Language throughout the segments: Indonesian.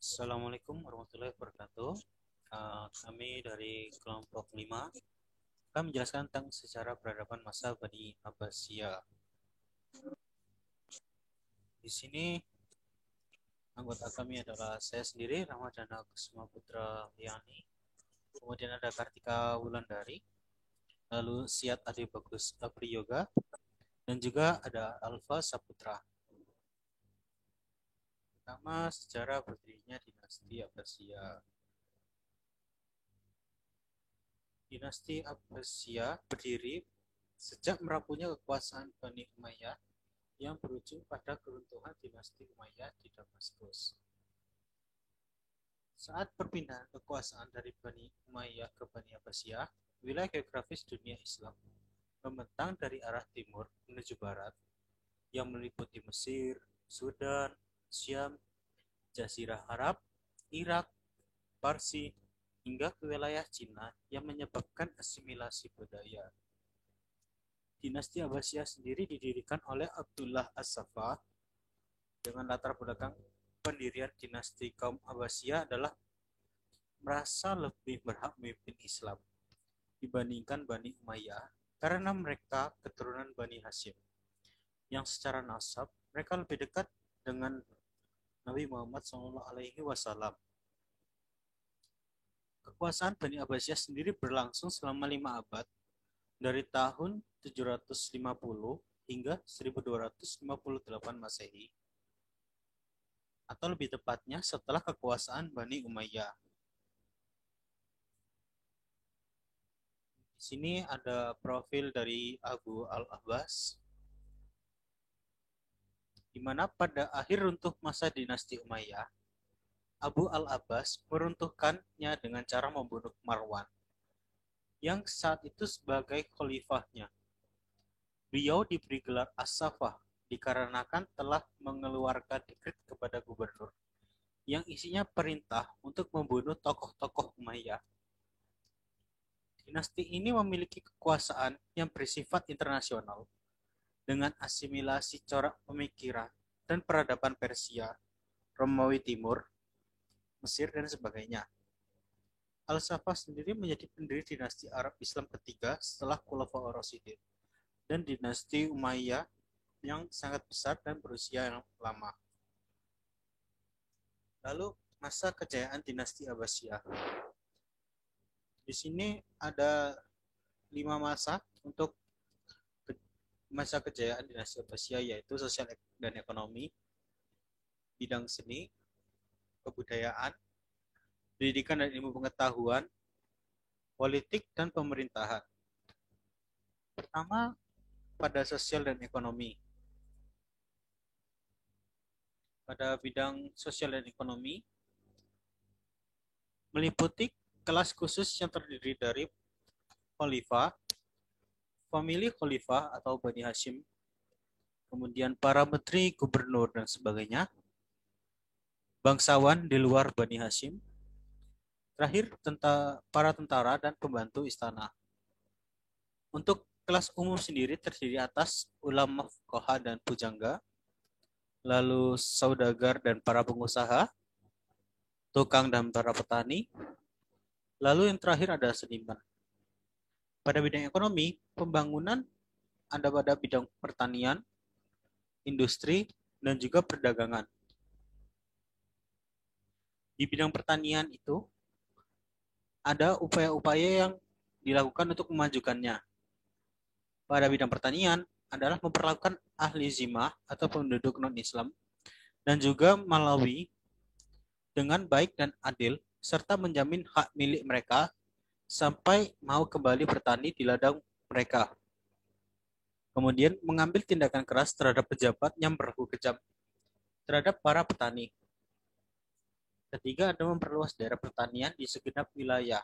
Assalamualaikum warahmatullahi wabarakatuh. Kami dari kelompok 5 akan menjelaskan tentang sejarah peradaban masa Bani Abbasiyah. Di sini anggota kami adalah saya sendiri, Ramadhana Kusuma Putra Yani, kemudian ada Kartika Wulandari, lalu Siat Adi Bagus Apriyoga, dan juga ada Alfa Saputra. Pertama, sejarah berdirinya dinasti Abbasiyah. Dinasti Abbasiyah berdiri sejak merapuhnya kekuasaan Bani Umayyah yang berujung pada keruntuhan dinasti Umayyah di Damaskus. Saat perpindahan kekuasaan dari Bani Umayyah ke Bani Abbasiyah, wilayah geografis dunia Islam membentang dari arah timur menuju barat yang meliputi Mesir, Sudan, Syam, Jazirah Arab, Irak, Parsi, hingga ke wilayah Cina yang menyebabkan asimilasi budaya. Dinasti Abbasiyah sendiri didirikan oleh Abdullah As-Saffah dengan latar belakang pendirian dinasti kaum Abbasiyah adalah merasa lebih berhak memimpin Islam dibandingkan Bani Umayyah karena mereka keturunan Bani Hashim yang secara nasab mereka lebih dekat dengan Nabi Muhammad SAW. Kekuasaan Bani Abbasiyah sendiri berlangsung selama 5 abad dari tahun 750 hingga 1258 Masehi, atau lebih tepatnya setelah kekuasaan Bani Umayyah. Di sini ada profil dari Abu al-Abbas, di mana pada akhir runtuh masa dinasti Umayyah, Abu al-Abbas meruntuhkannya dengan cara membunuh Marwan, yang saat itu sebagai khalifahnya. Beliau diberi gelar As-Saffah dikarenakan telah mengeluarkan dekret kepada gubernur yang isinya perintah untuk membunuh tokoh-tokoh Umayyah. Dinasti ini memiliki kekuasaan yang bersifat internasional dengan asimilasi corak pemikiran dan peradaban Persia, Romawi Timur, Mesir, dan sebagainya. Al-Saffah sendiri menjadi pendiri dinasti Arab Islam ketiga setelah Khulafaur Rasyidin dan dinasti Umayyah yang sangat besar dan berusia yang lama. Lalu masa kejayaan dinasti Abbasiyah. Di sini ada 5 masa untuk masa kejayaan dinasti Abbasiyah, yaitu sosial dan ekonomi, bidang seni, kebudayaan, pendidikan dan ilmu pengetahuan, politik, dan pemerintahan. Pertama, pada sosial dan ekonomi. Pada bidang sosial dan ekonomi, meliputi kelas khusus yang terdiri dari khalifah, famili khalifah atau Bani Hashim, kemudian para menteri, gubernur, dan sebagainya, bangsawan di luar Bani Hashim, terakhir para tentara dan pembantu istana. Untuk kelas umum sendiri terdiri atas ulama fuqaha dan pujangga, lalu saudagar dan para pengusaha, tukang dan para petani, lalu yang terakhir ada seniman. Pada bidang ekonomi, pembangunan ada pada bidang pertanian, industri, dan juga perdagangan. Di bidang pertanian itu, ada upaya-upaya yang dilakukan untuk memajukannya. Pada bidang pertanian adalah memperlakukan ahli zimah atau penduduk non-Islam dan juga Malawi dengan baik dan adil, serta menjamin hak milik mereka sampai mau kembali bertani di ladang mereka. Kemudian mengambil tindakan keras terhadap pejabat yang berlaku kejam terhadap para petani. Ketiga, ada memperluas daerah pertanian di segenap wilayah.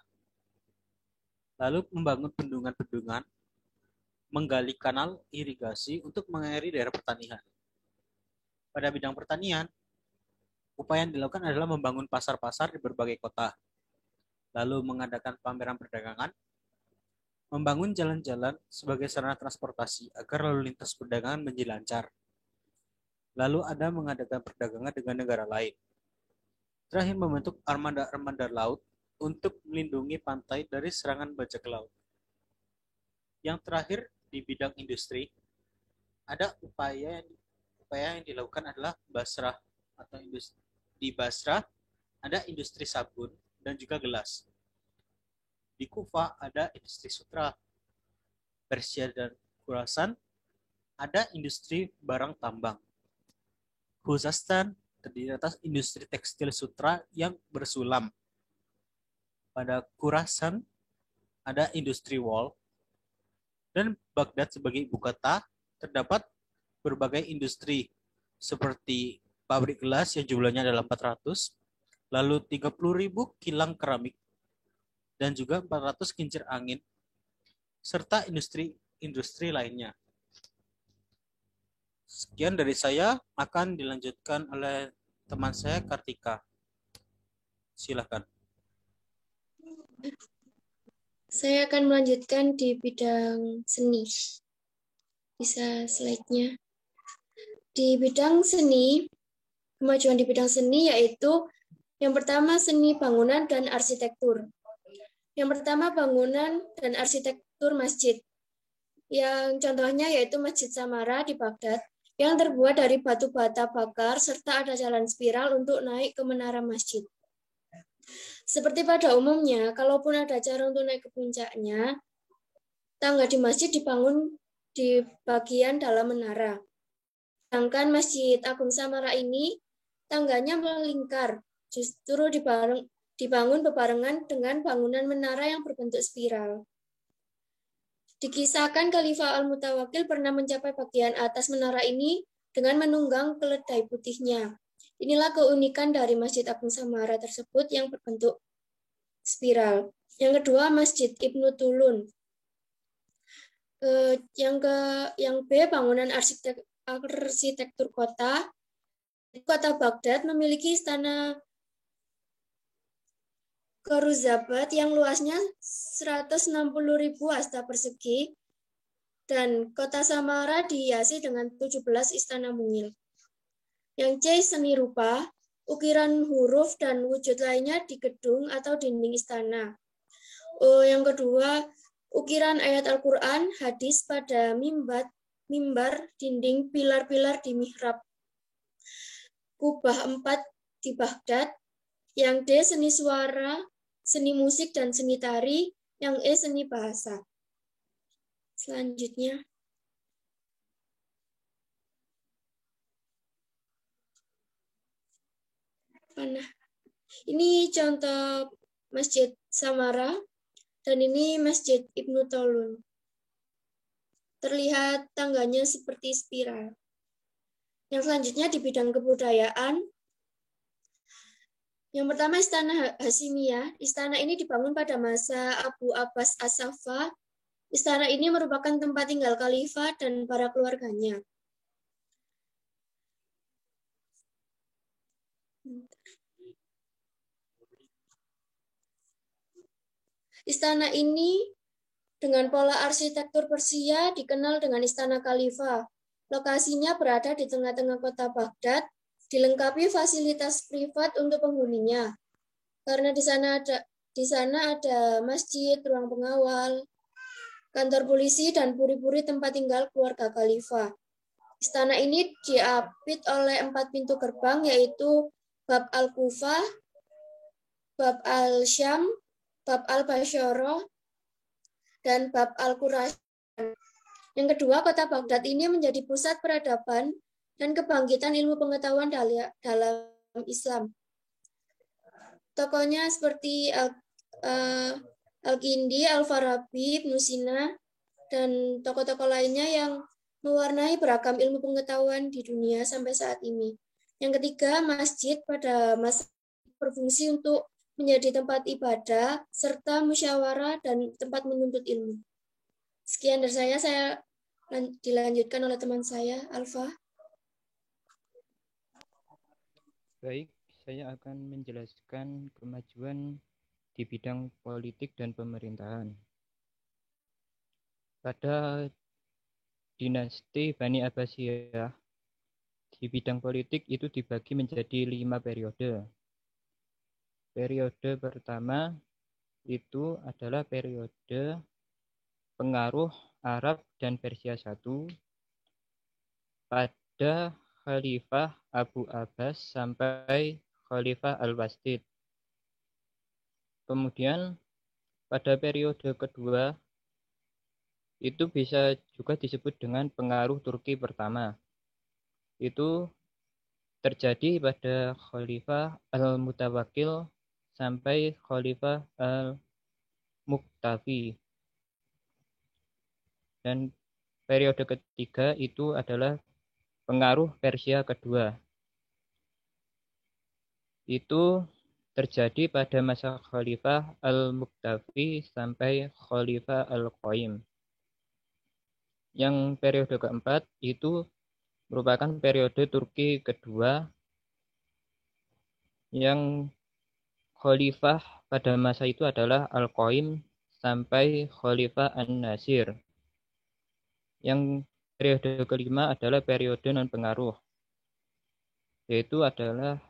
Lalu membangun bendungan-bendungan, menggali kanal irigasi untuk mengairi daerah pertanian. Pada bidang pertanian, upaya yang dilakukan adalah membangun pasar-pasar di berbagai kota, lalu mengadakan pameran perdagangan, membangun jalan-jalan sebagai sarana transportasi agar lalu lintas perdagangan menjadi lancar. Lalu ada mengadakan perdagangan dengan negara lain. Terakhir, membentuk armada-armada laut untuk melindungi pantai dari serangan bajak laut. Yang terakhir, di bidang industri, ada upaya yang dilakukan adalah Basrah atau industri. Di Basrah ada industri sabun dan juga gelas. Di Kufah ada industri sutra. Persia dan Khurasan ada industri barang tambang. Khuzestan terdiri atas industri tekstil sutra yang bersulam. Pada Khurasan ada industri wol, dan Baghdad sebagai ibu kota terdapat berbagai industri seperti pabrik gelas yang jumlahnya adalah 400, lalu 30.000 kilang keramik, dan juga 400 kincir angin, serta industri lainnya. Sekian dari saya, akan dilanjutkan oleh teman saya Kartika. Silakan. Saya akan melanjutkan di bidang seni. Bisa slide-nya. Di bidang seni, kemajuan di bidang seni yaitu yang pertama seni bangunan dan arsitektur. Yang pertama bangunan dan arsitektur masjid. Yang contohnya yaitu Masjid Samara di Baghdad yang terbuat dari batu bata bakar serta ada jalan spiral untuk naik ke menara masjid. Seperti pada umumnya, kalaupun ada cara untuk naik ke puncaknya, tangga di masjid dibangun di bagian dalam menara. Sedangkan Masjid Agung Samara ini, tangganya melingkar, justru dibangun bebarengan dengan bangunan menara yang berbentuk spiral. Dikisahkan Khalifah Al-Mutawakkil pernah mencapai bagian atas menara ini dengan menunggang keledai putihnya. Inilah keunikan dari Masjid Agung Samara tersebut yang berbentuk spiral. Yang kedua, Masjid Ibnu Tulun. Yang B, bangunan arsitektur kota. Kota Baghdad memiliki istana Kharuzabat yang luasnya 160.000 hasta persegi dan kota Samara dihiasi dengan 17 istana mungil. Yang C, seni rupa, ukiran huruf dan wujud lainnya di gedung atau dinding istana. Yang kedua, ukiran ayat Al-Quran, hadis pada mimbar, dinding, pilar-pilar di mihrab. Kubah 4 di Baghdad. Yang D, seni suara, seni musik, dan seni tari. Yang E, seni bahasa. Selanjutnya. Nah, ini contoh Masjid Samara, dan ini Masjid Ibnu Tulun. Terlihat tangganya seperti spiral. Yang selanjutnya di bidang kebudayaan. Yang pertama Istana Hasimiyah. Istana ini dibangun pada masa Abu Abbas As-Saffah. Istana ini merupakan tempat tinggal khalifah dan para keluarganya. Istana ini dengan pola arsitektur Persia dikenal dengan Istana Khalifah. Lokasinya berada di tengah-tengah kota Baghdad, dilengkapi fasilitas privat untuk penghuninya. Karena di sana ada masjid, ruang pengawal, kantor polisi, dan puri-puri tempat tinggal keluarga Khalifah. Istana ini diapit oleh 4 pintu gerbang, yaitu Bab Al-Kufah, Bab Al-Syam, Bab Al-Basyarah, dan Bab Al-Quraisy. Yang kedua, kota Baghdad ini menjadi pusat peradaban dan kebangkitan ilmu pengetahuan dalam Islam. Tokohnya seperti Al-Kindi, Al-Farabi, Ibnu Sina, dan tokoh-tokoh lainnya yang mewarnai beragam ilmu pengetahuan di dunia sampai saat ini. Yang ketiga, masjid pada masa berfungsi untuk menjadi tempat ibadah, serta musyawarah dan tempat menuntut ilmu. Sekian dari saya dilanjutkan oleh teman saya, Alfa. Baik, saya akan menjelaskan kemajuan di bidang politik dan pemerintahan. Pada dinasti Bani Abbasiyah, di bidang politik itu dibagi menjadi 5 periode. Periode pertama itu adalah periode pengaruh Arab dan Persia I pada Khalifah Abu Abbas sampai Khalifah Al-Wastid. Kemudian pada periode kedua itu bisa juga disebut dengan pengaruh Turki pertama. Itu terjadi pada Khalifah Al-Mutawakkil sampai Khalifah Al-Muqtafi. Dan periode ketiga itu adalah pengaruh Persia kedua. Itu terjadi pada masa Khalifah Al-Muqtafi sampai Khalifah Al-Qaim. Yang periode keempat itu merupakan periode Turki kedua yang Khalifah pada masa itu adalah Al-Qaim sampai Khalifah An-Nasir. Yang periode kelima adalah periode non-pengaruh, yaitu adalah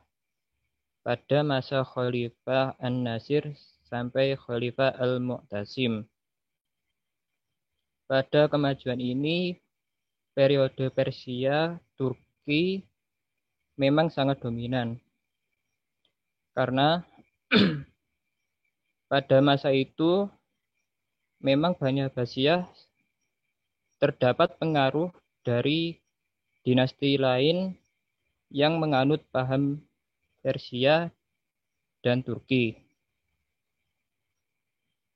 pada masa Khalifah An-Nasir sampai Khalifah Al-Mu'tasim. Pada kemajuan ini, periode Persia, Turki memang sangat dominan. Karena pada masa itu memang Bani Abbasiyah terdapat pengaruh dari dinasti lain yang menganut paham Persia dan Turki.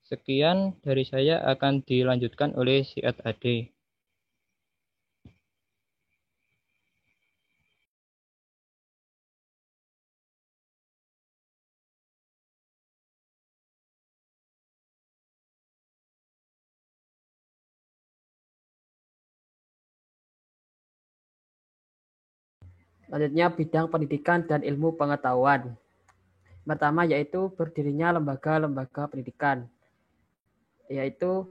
Sekian dari saya, akan dilanjutkan oleh Siat Ade. Selanjutnya bidang pendidikan dan ilmu pengetahuan. Pertama yaitu berdirinya lembaga-lembaga pendidikan, yaitu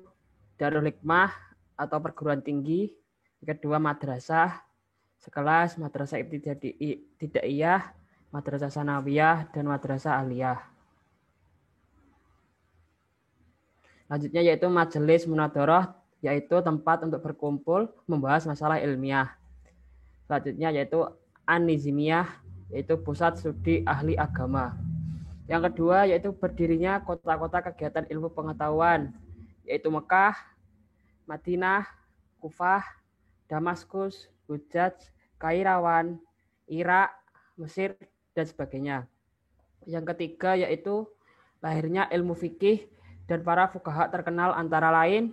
Darul Hikmah atau perguruan tinggi, kedua madrasah, sekelas madrasah ibtidaiyah, madrasah sanawiyah, dan madrasah aliyah. Selanjutnya yaitu majelis munadharah, yaitu tempat untuk berkumpul membahas masalah ilmiah. Selanjutnya yaitu An-Nizmiyah, yaitu pusat studi ahli agama. Yang kedua yaitu berdirinya kota-kota kegiatan ilmu pengetahuan, yaitu Mekah, Madinah, Kufah, Damaskus, Hujaz, Kairawan, Irak, Mesir, dan sebagainya. Yang ketiga yaitu lahirnya ilmu fikih dan para fuqaha terkenal antara lain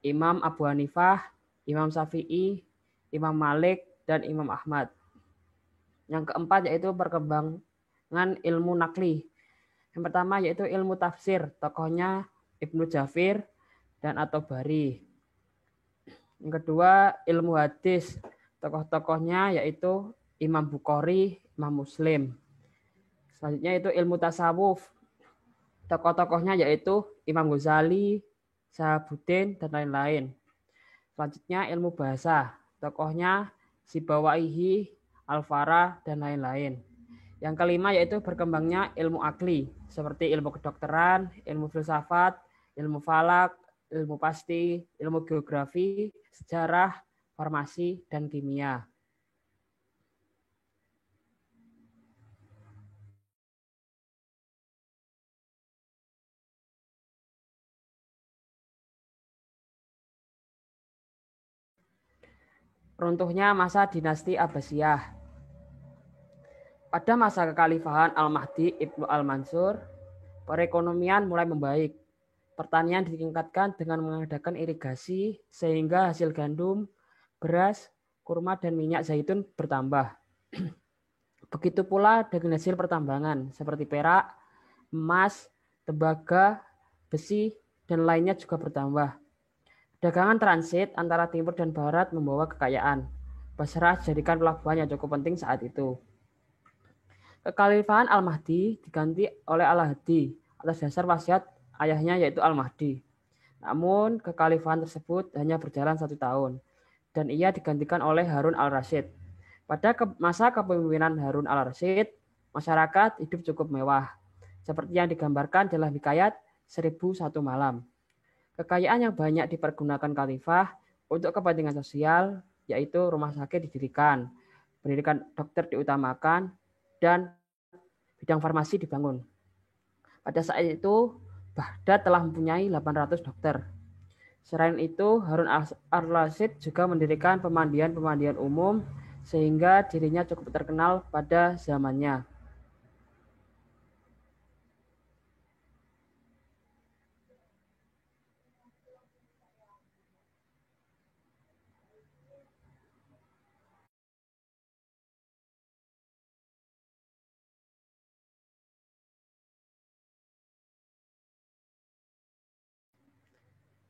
Imam Abu Hanifah, Imam Syafi'i, Imam Malik, dan Imam Ahmad. Yang keempat yaitu perkembangan ilmu nakli. Yang pertama yaitu ilmu tafsir, tokohnya Ibnu Jafir dan At-Tabari. Yang kedua ilmu hadis, tokoh-tokohnya yaitu Imam Bukhari, Imam Muslim. Selanjutnya itu ilmu tasawuf, tokoh-tokohnya yaitu Imam Ghazali, Sahabuddin, dan lain-lain. Selanjutnya ilmu bahasa, tokohnya Sibawaihi, Al-Farah, dan lain-lain. Yang kelima yaitu berkembangnya ilmu akli, seperti ilmu kedokteran, ilmu filsafat, ilmu falak, ilmu pasti, ilmu geografi, sejarah, farmasi, dan kimia. Runtuhnya masa dinasti Abbasiyah. Pada masa kekhalifahan Al-Mahdi Ibnu Al-Mansur, perekonomian mulai membaik. Pertanian ditingkatkan dengan mengadakan irigasi sehingga hasil gandum, beras, kurma, dan minyak zaitun bertambah. Begitu pula dengan hasil pertambangan seperti perak, emas, tembaga, besi, dan lainnya juga bertambah. Dagangan transit antara timur dan barat membawa kekayaan. Basrah dijadikan pelabuhan yang cukup penting saat itu. Kekhalifahan Al-Mahdi diganti oleh Al-Hadi atas dasar wasiat ayahnya yaitu Al-Mahdi. Namun kekhalifahan tersebut hanya berjalan 1 tahun dan ia digantikan oleh Harun al-Rasyid. Pada masa kepemimpinan Harun al-Rasyid, masyarakat hidup cukup mewah. seperti yang digambarkan dalam Hikayat 1001 Malam. Kekayaan yang banyak dipergunakan khalifah untuk kepentingan sosial, yaitu rumah sakit didirikan, pendidikan dokter diutamakan, dan bidang farmasi dibangun. Pada saat itu, Baghdad telah mempunyai 800 dokter. Selain itu, Harun al-Rashid juga mendirikan pemandian-pemandian umum sehingga dirinya cukup terkenal pada zamannya.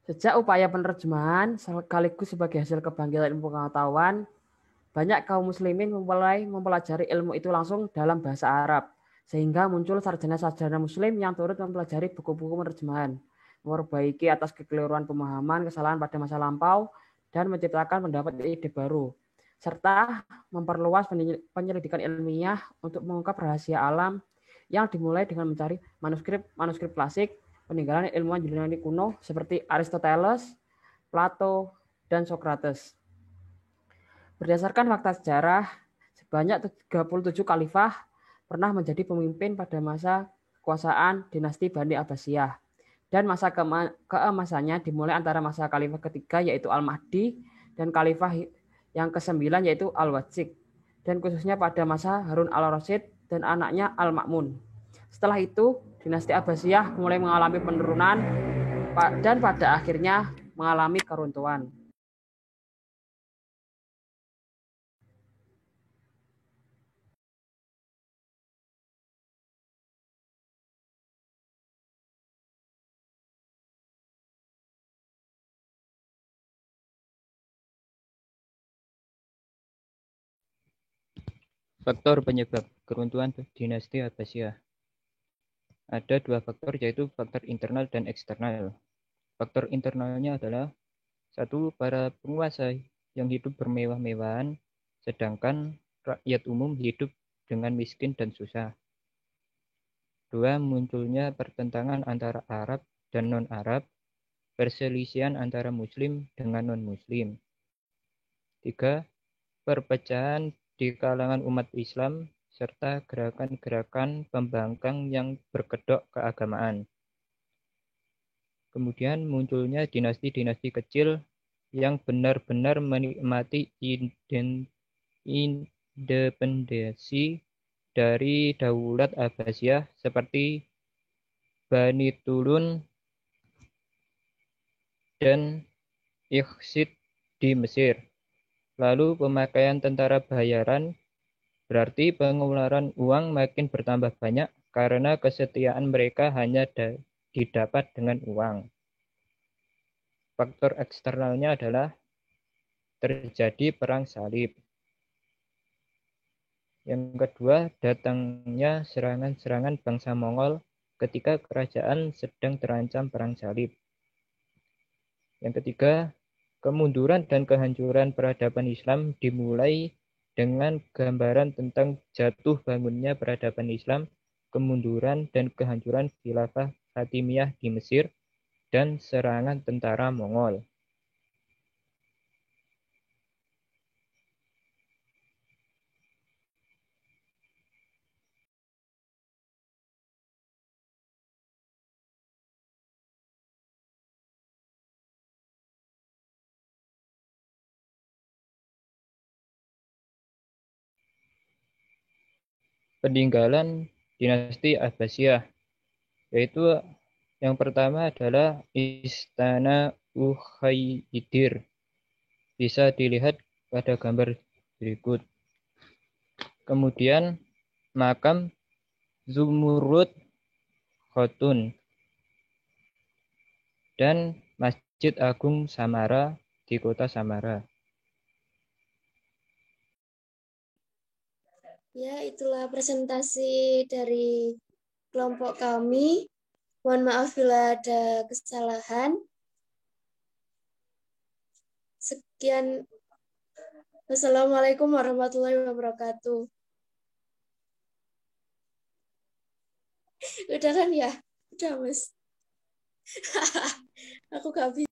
Sejak upaya penerjemahan sekaligus sebagai hasil kebangkitan ilmu pengetahuan, banyak kaum muslimin mulai mempelajari ilmu itu langsung dalam bahasa Arab, sehingga muncul sarjana-sarjana muslim yang turut mempelajari buku-buku penerjemahan, memperbaiki atas kekeliruan pemahaman kesalahan pada masa lampau, dan menciptakan pendapat ide baru, serta memperluas penyelidikan ilmiah untuk mengungkap rahasia alam yang dimulai dengan mencari manuskrip klasik, peninggalan ilmuwan Yunani kuno seperti Aristoteles, Plato, dan Socrates. Berdasarkan fakta sejarah, sebanyak 37 khalifah pernah menjadi pemimpin pada masa kekuasaan dinasti Bani Abbasiyah. Dan masa keemasannya dimulai antara masa khalifah ketiga yaitu Al-Mahdi dan khalifah yang ke-9 yaitu Al-Wajid. Dan khususnya pada masa Harun al-Rashid dan anaknya Al-Ma'mun. Setelah itu, dinasti Abbasiyah mulai mengalami penurunan dan pada akhirnya mengalami keruntuhan. Faktor penyebab keruntuhan dinasti Abbasiyah. Ada dua faktor, yaitu faktor internal dan eksternal. Faktor internalnya adalah satu, para penguasa yang hidup bermewah-mewahan, sedangkan rakyat umum hidup dengan miskin dan susah. Dua, munculnya pertentangan antara Arab dan non-Arab, perselisihan antara Muslim dengan non-Muslim. Tiga, perpecahan di kalangan umat Islam, serta gerakan-gerakan pembangkang yang berkedok keagamaan. Kemudian munculnya dinasti-dinasti kecil yang benar-benar menikmati independensi dari Daulat Abbasiyah seperti Bani Tulun dan Ikhsid di Mesir. Lalu pemakaian tentara bayaran, berarti pengeluaran uang makin bertambah banyak karena kesetiaan mereka hanya didapat dengan uang. Faktor eksternalnya adalah terjadi perang salib. Yang kedua, datangnya serangan-serangan bangsa Mongol ketika kerajaan sedang terancam perang salib. Yang ketiga, kemunduran dan kehancuran peradaban Islam dimulai dengan gambaran tentang jatuh bangunnya peradaban Islam, kemunduran dan kehancuran khilafah Fatimiyah di Mesir, dan serangan tentara Mongol. Peninggalan dinasti Abbasiyah, yaitu yang pertama adalah Istana Ukhayyidir. Bisa dilihat pada gambar berikut. Kemudian makam Zumurrud Khotun dan Masjid Agung Samara di kota Samara. Ya, itulah presentasi dari kelompok kami. Mohon maaf bila ada kesalahan. Sekian. Wassalamualaikum warahmatullahi wabarakatuh. Udah kan ya? Udah, Mas. Aku gak bisa.